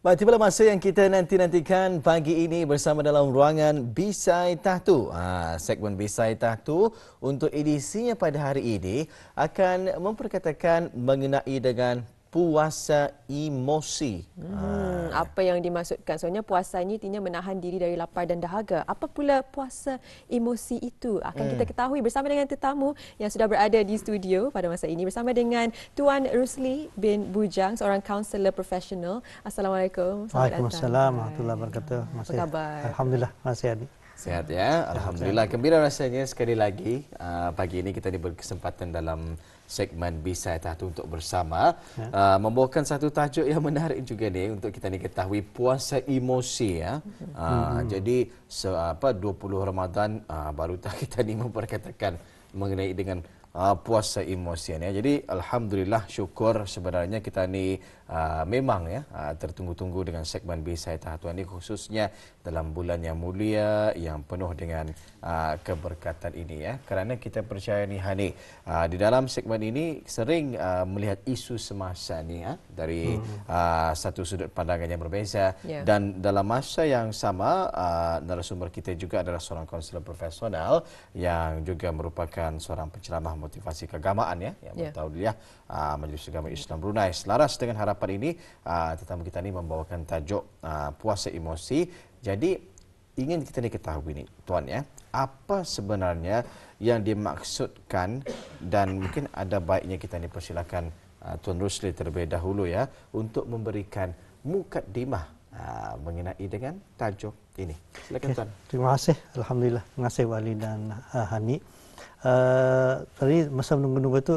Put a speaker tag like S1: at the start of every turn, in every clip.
S1: Baik, tibalah masa yang kita nanti-nantikan pagi ini bersama dalam ruangan Bisai Tahtu. Segmen Bisai Tahtu untuk edisinya pada hari ini akan memperkatakan mengenai dengan puasa emosi.
S2: Apa yang dimaksudkan? Sebenarnya puasa ini artinya menahan diri dari lapar dan dahaga. Apa pula puasa emosi itu? Akan kita ketahui bersama dengan tetamu yang sudah berada di studio pada masa ini bersama dengan Tuan Rusli bin Bujang, seorang kaunselor profesional. Assalamualaikum.
S3: Waalaikumsalam warahmatullahi wabarakatuh.
S2: Apa khabar?
S3: Alhamdulillah, masih Adi.
S1: Sehat ya, Alhamdulillah. Gembira rasanya sekali lagi pagi ini kita diberi kesempatan dalam segmen Bisai Tahtu untuk bersama membawakan satu tajuk yang menarik juga nih untuk kita ketahui puasa emosi ya. Jadi 20 Ramadan baru kita ni memperkatakan mengenai dengan puasa emosi ya. Jadi alhamdulillah, syukur sebenarnya kita ni memang ya tertunggu-tunggu dengan segmen Bisai Tahtu ini, khususnya dalam bulan yang mulia yang penuh dengan keberkatan ini ya. Kerana kita percaya ni Hani di dalam segmen ini sering melihat isu semasa ni ya dari satu sudut pandangan yang berbeza dan dalam masa yang sama narasumber kita juga adalah seorang kaunselor profesional yang juga merupakan seorang penceramah motivasi keagamaan ya yang bertauliah Majlis Agama Islam Brunei. Selaras dengan harapan ini tetamu kita ni membawakan tajuk puasa emosi. Jadi ingin kita ketahui ni tuan ya, apa sebenarnya yang dimaksudkan, dan mungkin ada baiknya kita persilakan Tuan Rusli terlebih dahulu ya untuk memberikan mukaddimah mengenai dengan tajuk ini. Silakan tuan.
S3: Terima kasih. Alhamdulillah. Terima kasih Wali dan Hani. Tadi masa menunggu-nunggu itu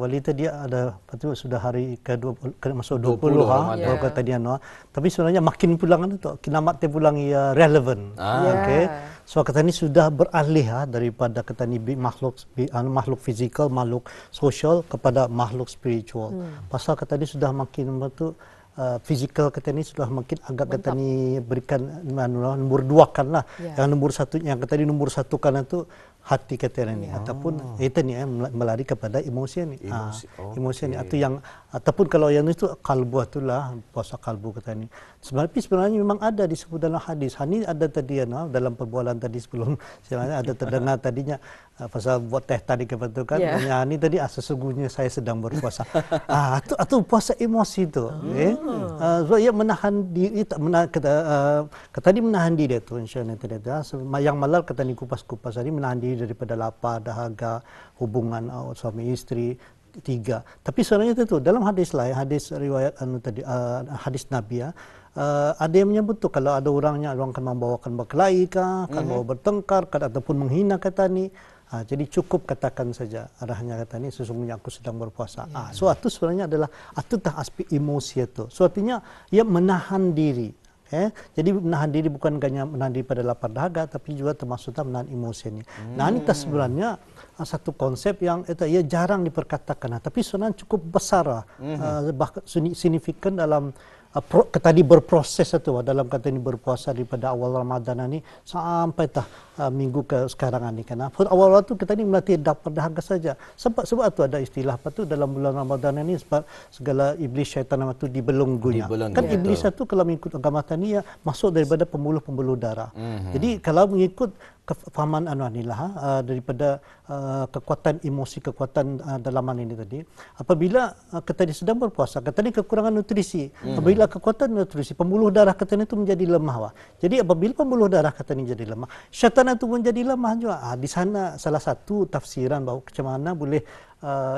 S3: Wali tadi ada sudah hari ke-20 masuk 20 kata dia tapi sebenarnya makin pulang itu kinamat dia pulang ya relevan. Okey. So kata ni sudah beralih daripada kata ni makhluk fizikal, makhluk sosial kepada makhluk spiritual. Pasal kata ni sudah makin fizikal kata ni sudah makin agak kata ni berikan nombor 2 kan lah. Yang nombor 1 yang kata ni nombor 1 kan itu hati kata ni ataupun itu ni melari kepada emosi ni. Emosi ni atau yang ataupun kalau yang itu kalbu itulah puasa kalbu kata ni. Sebenarnya memang ada disebut dalam hadis. Hani ada tadi dalam perbualan tadi sebelum sebenarnya ada terdengar tadinya pasal buat teh tadi kebetul kan. Hani tadi sesungguhnya saya sedang berpuasa. Atau puasa emosi itu. So ia menahan diri kata ni menahan diri tu insyaallah tadi yang malal kata ni kupas-kupas tadi menahan diri daripada lapar, dahaga, hubungan suami isteri 3. Tapi sebenarnya itu dalam hadis lain, hadis riwayat hadis Nabi ada yang menyebut tu kalau ada orang akan membawakan berkelahi akan bawa bertengkar ataupun menghina kata ni. Jadi cukup katakan saja arahnya kata ni sesungguhnya aku sedang berpuasa. So itu sebenarnya adalah tah aspek emosi itu. So artinya ia menahan diri. Jadi menahan diri bukan hanya menahan diri pada lapar dahaga tapi juga termasuk menahan emosi ini. Nah ini sebenarnya satu konsep yang ia jarang diperkatakan tapi sebenarnya cukup besar bahkan signifikan dalam tadi berproses itu dalam kata ini berpuasa daripada awal Ramadan ini sampai minggu ke sekarang ini kan. Awal-awal tu kita ni melatih dahaga saja. Sebab itu ada istilah apa tu dalam bulan Ramadan ini sebab segala iblis syaitan itu dibelenggunya. Kan iblis itu kalau mengikut agama tani masuk daripada pembuluh-pembuluh darah. Jadi kalau mengikut kefahaman daripada kekuatan emosi, kekuatan dalaman ini tadi, apabila kita sedang berpuasa, kita ni kekurangan nutrisi. Apabila kekuatan nutrisi, pembuluh darah kita ni itu menjadi lemah. Jadi apabila pembuluh darah kita ni jadi lemah, syaitan itu menjadi lemah juga. Di sana salah satu tafsiran bahawa macam mana boleh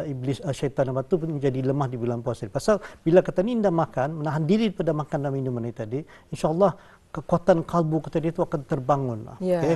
S3: iblis syaitan itu menjadi lemah di bulan puasa. Pasal bila kita ni tidak makan, menahan diri daripada makan dan minuman ini tadi, insya-Allah kekuatan kalbu kita itu akan terbangun.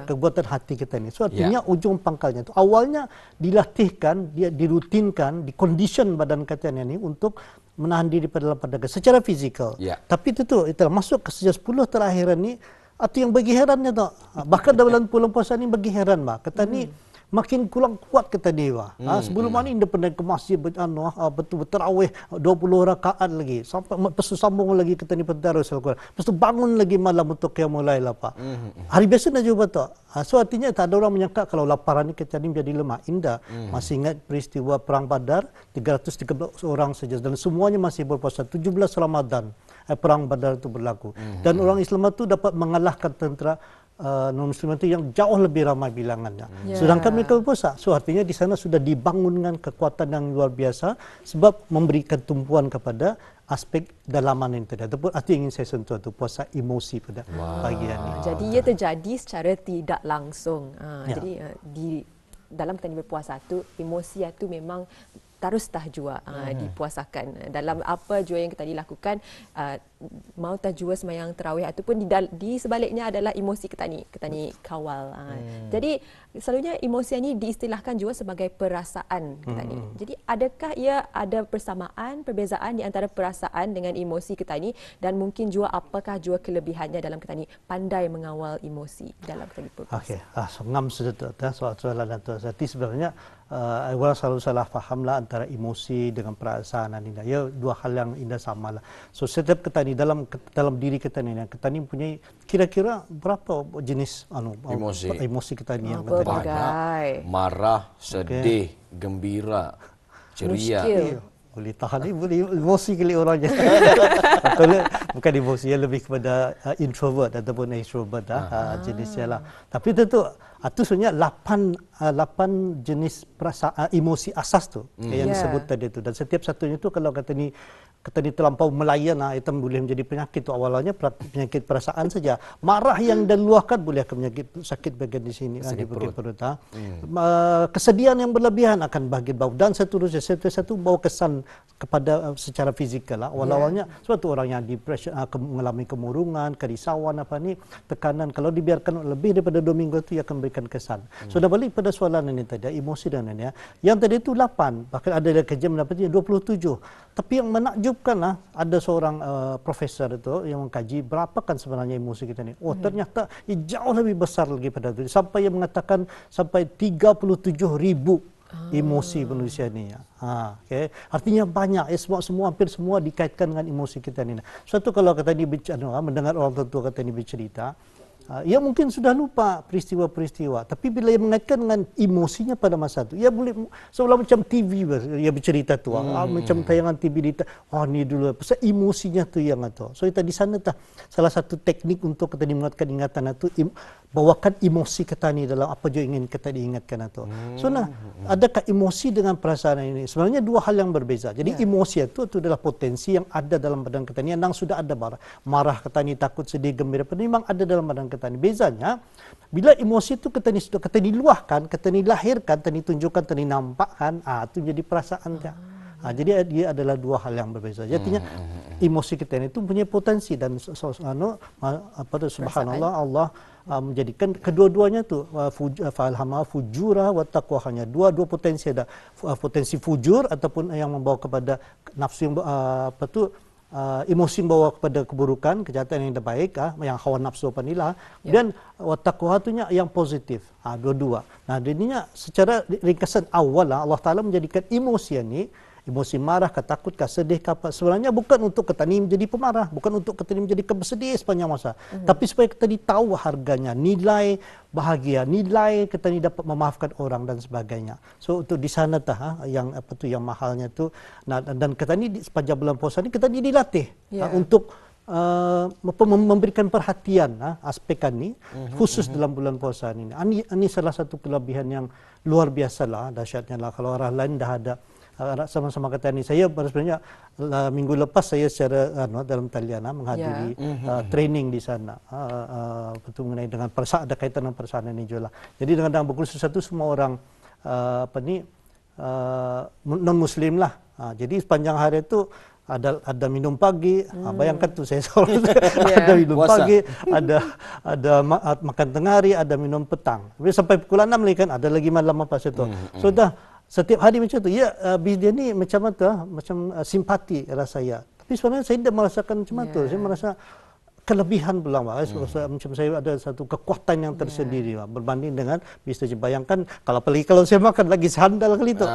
S3: Kekuatan hati kita ni. So artinya ujung pangkalnya itu awalnya dilatihkan, dia dirutinkan, dikondition badan kita ni untuk menahan diri pada lapar dahaga secara fizikal. Tapi itu masuk ke 10 terakhir ni atau yang bagi herannya tu. Bahkan dalam bulan puasa ni bagi heran kata ni makin kurang kuat kata dia. Sebelum ni dia pernah ke masjid betul tarawih 20 rakaat lagi sampai lepas tu sambung lagi kata ni pentarus Al-Quran. Lepas tu bangun lagi malam untuk qiyamul lail apa. Hari biasa dah juga betul. So artinya tak ada orang menyangka kalau laparan ni kita ni menjadi lemah. Indah. Masih ingat peristiwa perang Badar 313 orang saja dan semuanya masih berpuasa 17 Ramadan. Perang Badar itu berlaku. Dan orang Islam itu dapat mengalahkan tentera non-Muslim itu yang jauh lebih ramai bilangannya. Sedangkan mereka berpuasa. So artinya di sana sudah dibangunkan kekuatan yang luar biasa sebab memberikan tumpuan kepada aspek dalaman yang tadi. Ataupun itu ingin saya sentuh itu puasa emosi pada pagi ini.
S2: Jadi ia terjadi secara tidak langsung. Jadi di dalam kita berpuasa tu emosi itu memang terus tahjua dipuasakan. Dalam apa jua yang kita dilakukan, mau tahjua semayang tarawih ataupun di sebaliknya adalah emosi kita ni kawal. Jadi selalunya emosi ini diistilahkan juga sebagai perasaan kita ni. Jadi adakah ia ada persamaan, perbezaan di antara perasaan dengan emosi kita ni dan mungkin juga apakah juga kelebihannya dalam kita ni pandai mengawal emosi dalam kita ni berpuasa?
S3: Okey, ngam sedut soalan itu. Jadi sebenarnya orang selalu salah fahamlah antara emosi dengan perasaan ini. Ya dua hal yang indah samalah. So setiap kita ni dalam diri kita ni punya kira-kira berapa jenis emosi kita ni yang
S2: berbagai.
S1: Marah, sedih, gembira, ceria.
S3: Boleh tahan ni, boleh emosi kali orangnya. Bukan emosi, ya lebih kepada introvert ataupun extrovert jenisnya lah. Tapi itu sebenarnya 8 jenis perasaan emosi asas tu yang disebut tadi tu. Dan setiap satunya tu kalau kata ni terlampau melayan itu boleh menjadi penyakit tu. Awalnya penyakit perasaan saja. Marah yang diluahkan boleh akan penyakit sakit bagian di sini di bagian perut. Kesedihan yang berlebihan akan bagian bawah dan seterusnya. Satu bawa kesan kepada secara fizikal. Awal-awalnya suatu orang yang depresi, mengalami kemurungan, kerisauan tekanan. Kalau dibiarkan lebih daripada 2 minggu itu ia akan berikan kesan. Sudah balik pada soalan ini tadi, emosi dan ini. Yang tadi itu 8, bahkan ada kerja mendapatnya 27. Tapi yang menakjubkan ada seorang profesor itu yang mengkaji berapakah sebenarnya emosi kita ni. Ternyata jauh lebih besar lagi pada itu. Sampai yang mengatakan sampai 37,000 emosi manusia ni. Okay. Artinya banyak. Hampir semua dikaitkan dengan emosi kita ni. Suatu kalau kata ni mendengar orang tua kata ni bercerita, ia mungkin sudah lupa peristiwa-peristiwa, tapi bila ia mengaitkan dengan emosinya pada masa itu, ia boleh seolah macam TV ia bercerita tu, macam tayangan TV ni dulu, pasal emosinya tu yang itu. So di sana salah satu teknik untuk kita menguatkan ingatan itu, bawakan emosi kita ni dalam apa je ingin kita diingatkan itu. So adakah emosi dengan perasaan ini? Sebenarnya dua hal yang berbeza. Jadi emosi itu adalah potensi yang ada dalam badan kita ni, yang sudah ada marah kita ni, takut, sedih, gembira, memang ada dalam badan kita ni. Bezanya bila emosi itu kita diluahkan, kita dilahirkan, kita ditunjukkan, kita dinampakkan, itu jadi perasaan dia. Jadi dia adalah dua hal yang berbeza. Jadinya emosi kita ini itu punya potensi dan subhanallah Allah menjadikan kedua-duanya tu falhama fujura wa taqwa, hanya dua potensi ada, potensi fujur ataupun yang membawa kepada nafsu yang emosi membawa kepada keburukan, kejahatan yang tidak baik, yang hawa nafsu panilah, dan taqwa tu yang positif. Dua-dua. Nah, jadinya secara ringkasan awal Allah Taala menjadikan emosi ini, emosi marah, takut, sedih, sebenarnya bukan untuk kita ni menjadi pemarah, bukan untuk kita ni menjadi bersedih sepanjang masa, tapi supaya kita ni tahu harganya, nilai bahagia, nilai kita ni dapat memaafkan orang dan sebagainya. So untuk di sana yang yang mahalnya tu. Nah, dan kita ni sepanjang bulan puasa ni kita ni dilatih untuk memberikan perhatian aspek ni khusus dalam bulan puasa ni. Ini salah satu kelebihan yang luar biasa lah, dahsyatnya lah. Kalau orang lain dah ada sama-sama kata ni. Saya sebenarnya minggu lepas saya secara dalam talian menghadiri training di sana betul mengenai dengan perasaan, ada kaitan dengan perasaan ini juga lah. Jadi dengan berkhusus satu semua orang non muslim lah. Jadi sepanjang hari itu ada minum pagi, bayangkan tu saya ada minum pagi, ada makan tengah hari, ada minum petang. Sampai pukul 6 lagi kan, ada lagi malam apa situ. So dah setiap hari macam tu. Dia ni macam simpati rasa saya. Tapi sebenarnya saya tidak merasakan macam tu. Saya merasa kelebihan pula, macam saya ada satu kekuatan yang tersendiri berbanding dengan bisa dibayangkan kalau saya makan lagi sandal kali itu.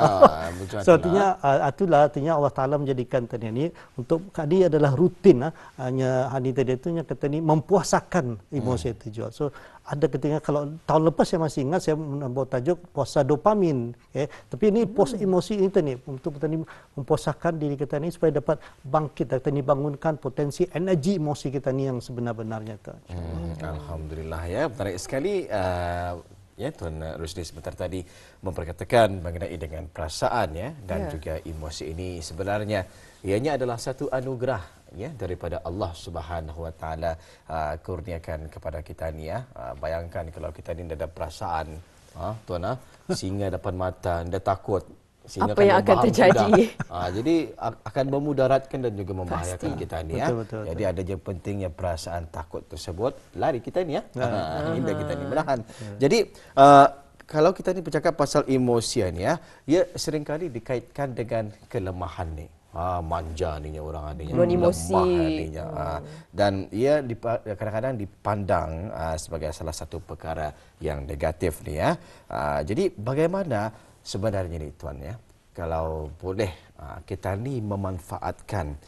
S3: So artinya Allah Taala menjadikan tadi ini untuk tadi adalah rutin hanya hani tadi itu kata ni mempuasakan emosi itu juga. So ada ketika kalau tahun lepas saya masih ingat saya membuat tajuk puasa dopamin, tapi ini puasa emosi ini tadi untuk kita ni mempuasakan diri kita ni supaya dapat bangkit, kita ni bangunkan potensi energi emosi kita ni yang sebenar-benarnya tu.
S1: Alhamdulillah ya, menarik sekali. Ya, Tuan Rusdi sebentar tadi memperkatakan mengenai dengan perasaan ya dan juga emosi ini sebenarnya ianya adalah satu anugerah ya daripada Allah Subhanahu Wa Taala kurniakan kepada kita ni ya. Bayangkan kalau kita ni ada perasaan, tuan singa depan mata, anda takut
S2: apa yang akan terjadi.
S1: Jadi akan memudaratkan dan juga membahayakan kita ni ya.
S3: Betul.
S1: Jadi ada je pentingnya perasaan takut tersebut lari kita ni ya. Hingga kita ni menahan. Jadi kalau kita ni bercakap pasal emosian ya, ia seringkali dikaitkan dengan kelemahan ni. Manja ni orang adanya, lemah adanya. Dan ia kadang-kadang dipandang sebagai salah satu perkara yang negatif ni ya. Jadi bagaimana sebenarnya ni tuan ya, kalau boleh kita ni memanfaatkan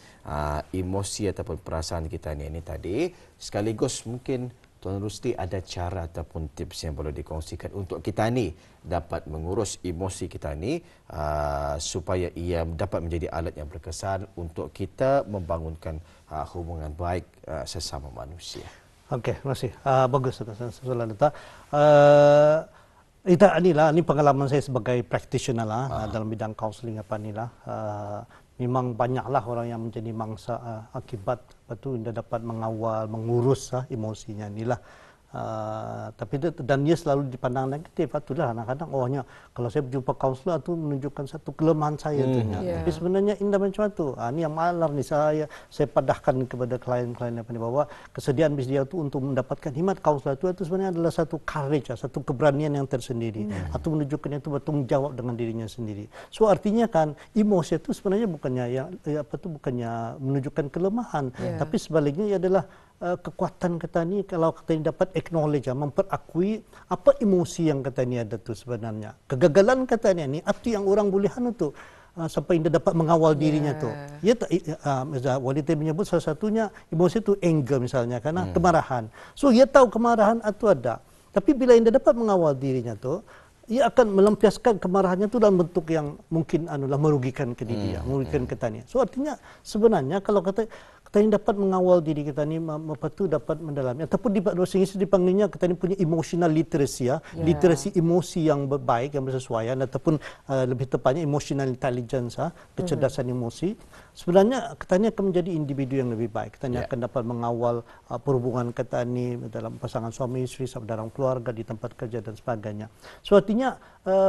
S1: emosi ataupun perasaan kita ni tadi, sekaligus mungkin Tuan Rusdi ada cara ataupun tips yang boleh dikongsikan untuk kita ni dapat mengurus emosi kita ni supaya ia dapat menjadi alat yang berkesan untuk kita membangunkan hubungan baik sesama manusia.
S3: Okey, terima kasih. Bagus soalan itu. Ini pengalaman saya sebagai practitioner dalam bidang kaunseling memang banyaklah orang yang menjadi mangsa akibat dia dapat mengawal, mengurus emosinya inilah. Tapi dan dia selalu dipandang negatif. Itulah kadang-kadang kalau saya berjumpa kaunselor itu menunjukkan satu kelemahan saya Tapi sebenarnya indah macam itu. Ini yang malar ni saya padahkan kepada klien-klien bahwa kesediaan dia itu untuk mendapatkan khidmat kaunselor itu sebenarnya adalah satu courage, satu keberanian yang tersendiri atau menunjukkan itu bertanggung jawab dengan dirinya sendiri. So artinya kan emosi itu sebenarnya bukannya menunjukkan kelemahan, tapi sebaliknya ia adalah kekuatan kita ni kalau kita ni dapat acknowledge, memperakui apa emosi yang kita ni ada tu sebenarnya. Kegagalan kita ni apa yang orang boleh tu sampai dia dapat mengawal dirinya tu. Ya wanita menyebut salah satunya emosi tu anger misalnya karena kemarahan. So dia tahu kemarahan itu ada. Tapi bila dia dapat mengawal dirinya tu, ia akan melampiaskan kemarahannya itu dalam bentuk yang mungkin merugikan ke dia, merugikan kita ni. So artinya sebenarnya kalau kita ini dapat mengawal diri kita ni, dapat mendalami ataupun di bahasa Inggeris dipanggilnya kita ni punya emotional literacy literasi emosi yang baik, yang bersesuaian ataupun lebih tepatnya emotional intelligence kecerdasan emosi. Sebenarnya kita ni akan menjadi individu yang lebih baik. Kita ni akan dapat mengawal perhubungan kita ni dalam pasangan suami isteri, dalam keluarga, di tempat kerja dan sebagainya. So artinya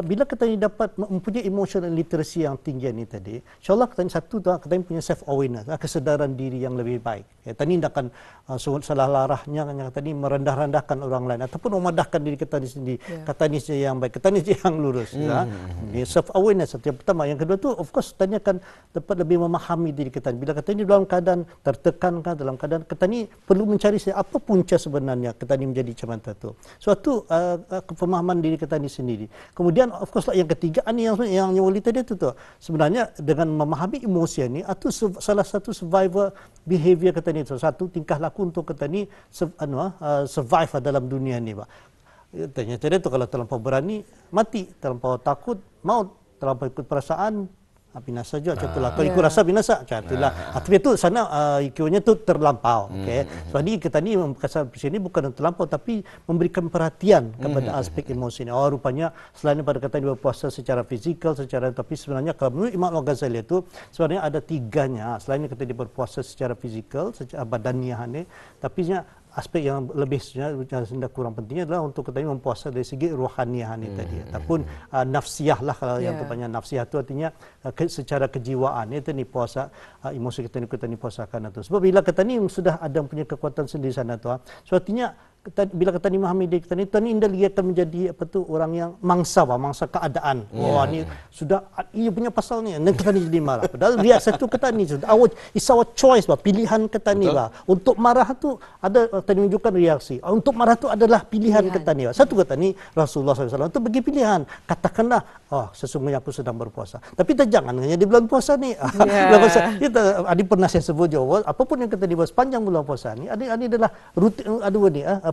S3: bila kita ni dapat mempunyai emotional literacy yang tinggi ni tadi, insyaAllah kita ni kita ni punya self awareness, kesedaran diri yang lebih baik. Kita ni akan salah larahnya kita ni merendah-rendahkan orang lain ataupun memadahkan diri kita ni sendiri. Kata ni saja yang baik, kata ni saja yang lurus. Self awareness yang pertama. Yang kedua tu of course kita ni akan dapat lebih memahami diri kita. Bila kita ni dalam keadaan tertekan, dalam keadaan kita ni perlu mencari apa punca sebenarnya kita ni menjadi macam mana tu. Suatu pemahaman diri kita ni sendiri. Kemudian of course yang ketiga ni yang wanita dia tu sebenarnya dengan memahami emosi ni itu salah satu survivor behavior kita ni, satu tingkah laku untuk kita ni survive dalam dunia ni pak. Ternyata dia tu kalau terlampau berani mati, terlampau takut maut, terlampau ikut perasaan binasa juga macam itulah. Kalau ikut rasa binasa macam itulah. Tapi itu sana IQ-nya tu terlampau. Jadi kita ni memperkasa sini bukan terlampau tapi memberikan perhatian kepada aspek emosi ni. Rupanya selain daripada kata dia berpuasa secara fizikal, tapi sebenarnya kalau menurut Imam Al-Ghazali itu sebenarnya ada tiganya. Selain kata dia berpuasa secara fizikal, secara badaniah ni, tapi aspek yang lebih sebenarnya kurang pentingnya adalah untuk kita mempuasa dari segi rohaniah ni tadi ataupun nafsiyah lah. Kalau yang tepatnya nafsiyah itu artinya secara kejiwaan itu ni puasa emosi kita ni puasakan itu. Sebab bila kita ni sudah ada punya kekuatan sendiri sana tu, so artinya bila kata ni memahami diri kita ni dia akan menjadi orang yang mangsa keadaan. Wah, ni sudah ia punya pasal ni. Kita ni jadi marah. Padahal dia satu kata ni it's our choice pilihan kata ni Untuk marah tu ada tadi menunjukkan reaksi. Untuk marah tu adalah pilihan kata ni. Satu kata ni Rasulullah SAW itu bagi pilihan. Katakanlah, sesungguhnya aku sedang berpuasa. Tapi jangan hanya di bulan puasa ni. Bulan puasa. Adi pernah saya sebut juga, apapun yang kita di sepanjang bulan puasa ni, Adi adalah rutin,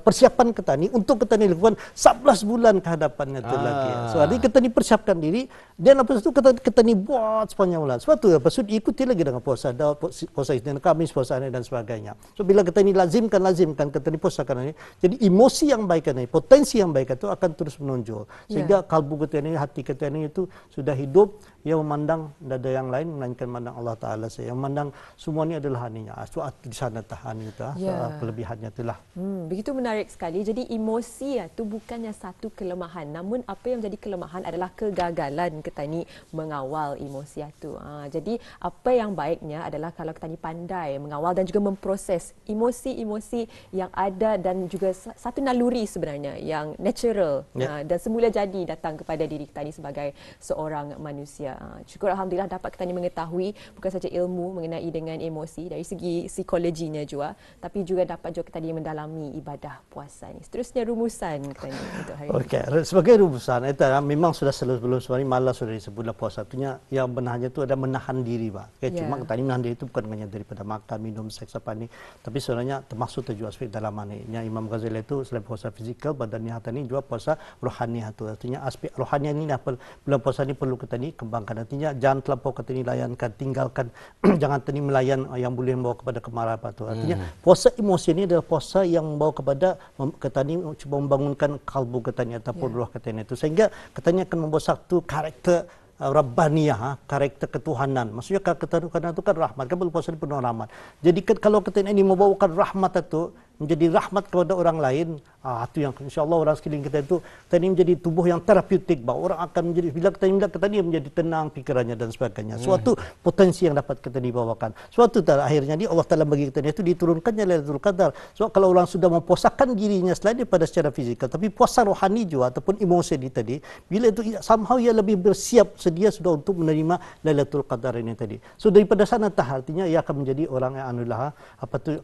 S3: persiapan kita ni untuk kita ni lakukan 11 bulan kehadapannya tu lagi. So Adi kita ni persiapkan diri, dan lepas itu kita ni buat sepanjang bulan. Sebab tu lepas itu diikuti lagi dengan puasa Daud, puasa Isnin Khamis, puasa Ahad dan sebagainya. So bila kita ni lazimkan kita ni puasakan ni, jadi emosi yang baik ni, potensi yang baik itu akan terus menonjol. Sehingga kalbu kita ni, hati kita ni itu sudah hidup, ia memandang dada yang lain melainkan memandang Allah Taala saja. Yang memandang semua ni adalah haninya. So di sana tahan itu, kelebihannya itulah.
S2: Begitu menarik sekali. Jadi emosi itu bukannya satu kelemahan, namun apa yang menjadi kelemahan adalah kegagalan kita ni mengawal emosi itu. Jadi apa yang baiknya adalah kalau kita ni pandai mengawal dan juga memproses emosi-emosi yang ada, dan juga satu naluri sebenarnya yang natural dan semula jadi datang kepada diri kita ni sebagai seorang manusia. Syukur alhamdulillah dapat kita ni mengetahui bukan saja ilmu mengenai dengan emosi dari segi psikologinya juga, tapi juga dapat juga kita ni mendalami ibadah puasa ni. Seterusnya rumusan kita ni untuk hari ini.
S3: Okey, sebagai rumusan itu memang sudah sebelum sebelum malam sudah disebutlah puasa itunya yang benarnya itu ada menahan diri, cuma kita ni menahan diri itu bukan hanya daripada makan, minum, seks apa ni, tapi sebenarnya termasuk tujuh aspek dalam ni. Imam Ghazali itu selain puasa fizikal, badani hati juga puasa rohani itu. Artinya aspek rohani ini bulan puasa ni perlu kita ni kembangkan. Artinya jangan terlampau kita ni layankan, tinggalkan, jangan kita ni melayan yang boleh membawa kepada kemarahan itu. Artinya puasa emosi ini adalah puasa yang membawa kepada kita ni cuba membangunkan kalbu kita ni ataupun roh kita ni itu, sehingga kita ni akan membawa satu karakter Rabbaniyah, karakter ketuhanan. Maksudnya ketuhanan itu kan rahmat, kan berpuasa ini penuh rahmat. Jadi kalau kita ini membawakan rahmat itu menjadi rahmat kepada orang lain, itu yang insya-Allah orang sekeliling kita itu tadi menjadi tubuh yang terapeutik, bahawa orang akan menjadi bila kita ni menjadi tenang pikirannya dan sebagainya. Suatu potensi yang dapat kita dibawakan. Suatu akhirnya Allah Taala bagi kita itu diturunkannya Lailatul Qadar. So kalau orang sudah mempuasakan dirinya selain daripada secara fizikal, tapi puasa rohani juga ataupun emosi tadi, bila itu somehow ia lebih bersiap sedia sudah untuk menerima Lailatul Qadar ini tadi. So daripada sana artinya ia akan menjadi orang yang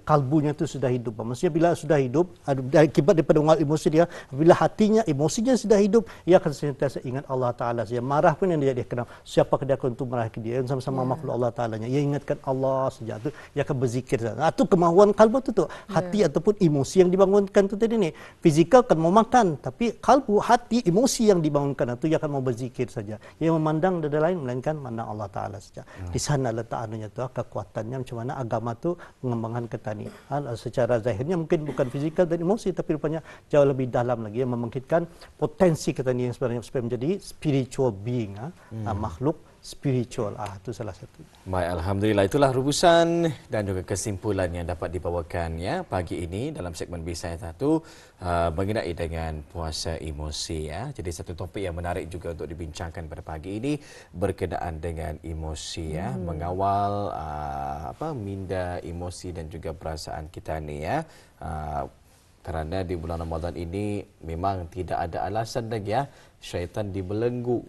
S3: kalbunya itu sudah hidup. Maksudnya bila sudah hidup, akibat daripada emosi dia, bila hatinya, emosinya sudah hidup, ia akan sentiasa ingat Allah Ta'ala saja. Marah pun yang dia kenal, siapakah dia akan untuk marah ke dia, sama-sama makhluk Allah Ta'ala-nya. Ia ingatkan Allah saja, itu ia akan berzikir saja. Itu kemahuan kalbu itu, hati ataupun emosi yang dibangunkan itu tadi ni. Fizikal kan mau makan, tapi kalbu, hati, emosi yang dibangunkan itu ia akan mau berzikir saja. Ia memandang dada lain melainkan memandang Allah Ta'ala saja. Di sana letak anunya tu, kekuatannya macam mana agama tu mengembangkan kita ni. Secara zahirnya mungkin bukan fizikal dan emosi, tapi rupanya jauh lebih dalam lagi yang membangkitkan potensi kita ni yang sebenarnya supaya menjadi spiritual being, makhluk spiritual. Itu salah satu.
S1: Baik, alhamdulillah, itulah rumusan dan juga kesimpulan yang dapat dibawakan pagi ini dalam segmen Bisa Satu mengenai dengan puasa emosi Jadi satu topik yang menarik juga untuk dibincangkan pada pagi ini berkenaan dengan emosi mengawal minda emosi dan juga perasaan kita ni kerana di bulan Ramadan ini memang tidak ada alasan lagi syaitan dibelenggu.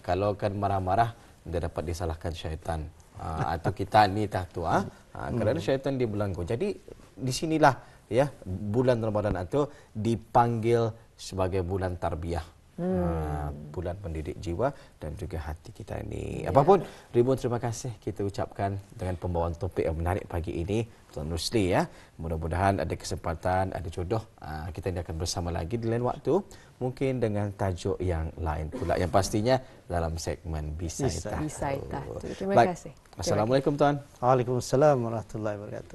S1: Kalau kan marah-marah dia dapat disalahkan syaitan atau kita ni kerana syaitan dibelenggu. Jadi di sinilah bulan Ramadan itu dipanggil sebagai bulan tarbiyah. Bulan pendidik jiwa dan juga hati kita ini. Apapun, ribuan terima kasih kita ucapkan dengan pembawaan topik yang menarik pagi ini, Tuan Rusli Mudah-mudahan ada kesempatan, ada jodoh, kita ini akan bersama lagi di lain waktu, mungkin dengan tajuk yang lain pula, yang pastinya dalam segmen Bisa Satu.
S2: Terima kasih.
S1: Assalamualaikum Tuan.
S3: Waalaikumsalam warahmatullahi wabarakatuh.